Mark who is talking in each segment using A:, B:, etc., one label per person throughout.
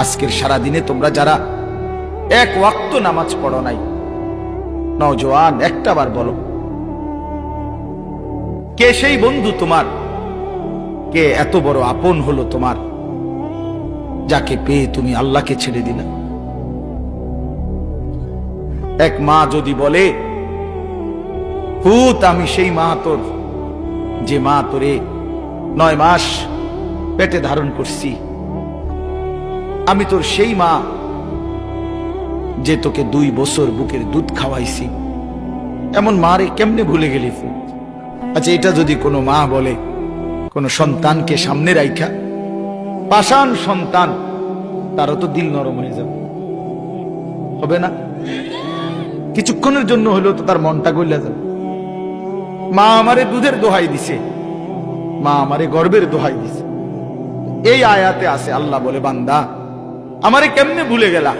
A: আজকের সারা দিনে তোমরা যারা এক ওয়াক্ত নামাজ পড়ো নাই, নওজোয়ান একটা বার বলো, কে সেই বন্ধু তোমার, কে এত বড় আপন হলো তোমার, যাকে পেয়ে তুমি আল্লাহকে ছেড়ে দিলে? এক মা যদি বলে, পুত আমি সেই মা তোর, যে মা তোরে 9 মাস পেটে ধারণ করছি, আমি তোর সেই মা যে তোকে 2 বছর বুকের দুধ খাওয়াইছি, এমন মারে কেমনে ভুলে গেলি? আচ্ছা, এটা যদি কোনো মা বলে কোন সন্তানকে সামনে রাইখা, পাষাণ সন্তান, তারও তো দিল নরম হয়ে যাবে, হবে না? কিছুক্ষণের জন্য হলেও তো তার মনটা গইলা যাবে। মা আমারে দুধের দোহাই দিছে, মা আমারে গর্বের দোহাই দিছে। এই আয়াতে আছে, আল্লাহ বলে, বান্দা আমারে কেমনে ভুলে গেলা?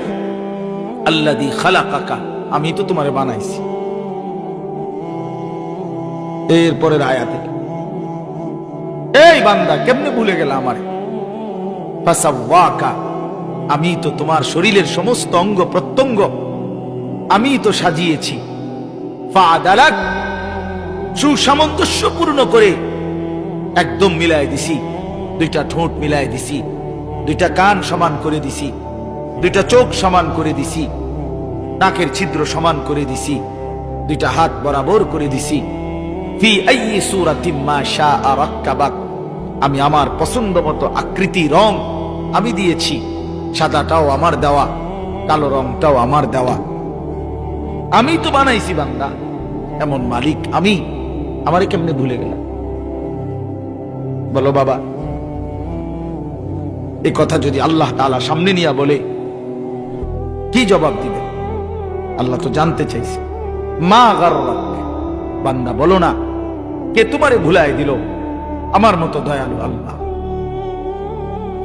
A: আল্লাযী খালাকাকা, আমি তো তোমারে বানাইছি। এরপরের আয়াতে, এই বান্দা কেমনে ভুলে গেলা আমারে? ফাসাওয়াকা, আমি তো তোমার শরীরের সমস্ত অঙ্গ প্রত্যঙ্গ আমি তো সাজিয়েছি। ফাআদালাক, সুসামঞ্জস্যপূর্ণ করে একদম মিলাই দিছি। 2টা ঠোঁট মিলাই দিছি, 2টা কান সমান করে দিছি, 2টা চোখ সমান করে দিছি, নাকের ছিদ্র সমান করে দিছি, 2টা হাত বরাবর করে দিছি। ফি আইয়ি সূরাতিম মা শাআ রাক্কাবাক, আমি আমার পছন্দ মতো আকৃতি রং আমি দিয়েছি। সাদাটাও আমার দেওয়া, কালো রংটাও আমার দেওয়া। আমি তো বানাইছি বান্দা, এমন মালিক আমি, আমারে কেমনে ভুলে গেল? বলো বাবা, এই কথা যদি আল্লাহ তাআলা সামনে নিয়ে বলে, কি জবাব দিবে? আল্লাহ তো জানতে চাইছে। মা গাররাক, বান্দা বলো না, কে তোমারে ভুলাই দিল? আমার মতো দয়ালু আল্লাহ।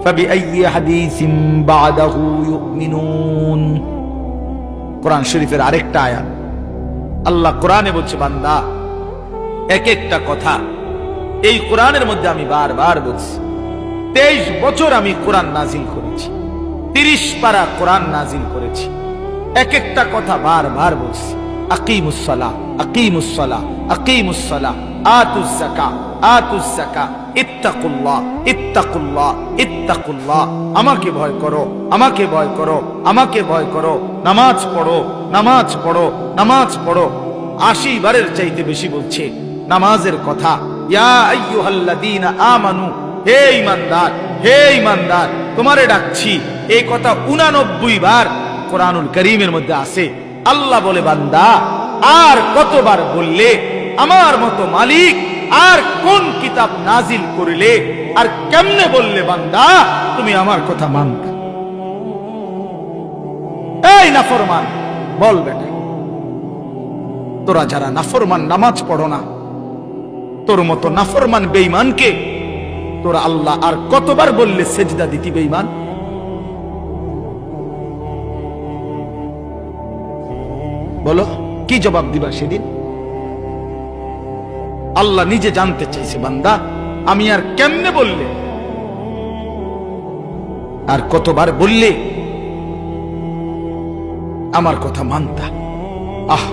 A: ফাবিআইয়ি হাদিসিন বাদাহু ইউমিনুন, কোরআন শরীফের আরেকটা আয়াত। আল্লাহ কোরআনে বলছে, বান্দা এক একটা কথা এই কোরআনের মধ্যে আমি বারবার বলছি। 23 বছর আমি কোরআন নাজিল করেছি, 30 পারা কোরআন নাজিল করেছি, এক একটা কথা বারবার বলছি। আকিমুস সালাহ, আকিমুস সালাহ, আকিমুস সালাহ, আতুজ যাকাত, আতুজ যাকাত, ইত্তাকুল্লাহ, ইত্তাকুল্লাহ, ইত্তাকুল্লাহ। আমাকে ভয় করো, আমাকে ভয় করো, আমাকে ভয় করো। নামাজ পড়ো, নামাজ পড়ো, নামাজ পড়ো। 80 বারের চাইতে বেশি বলছে নামাজের কথা। ইয়া আইয়ুহাল্লাযীনা আমানু, হে ঈমানদার, হে ঈমানদার, তোমারে ডাকছি। এই কথা 89 বার কোরআনুল কারীমের মধ্যে আছে। আল্লাহ বলে, বান্দা আর কতবার বললে আমার মতো মালিক আর কোন কিতাব নাজিল করিলে, আর কেমনে বললে বান্দা তুমি আমার কথা মানতে? এই নাফরমান, বল বেটা, তোরা যারা নাফরমান, নামাজ পড়ো না, তোর মতো নাফরমান বেঈমানকে তোরা আল্লাহ আর কতবার বললে সেজদা দিতি বেঈমান? বলো, কি জবাব দিবা সেদিন? আল্লাহ নিজে জানতে চাইছে, বান্দা আমি আর কেমনে বললে, আর কতবার বললে আমার কথা মানতা? আহ,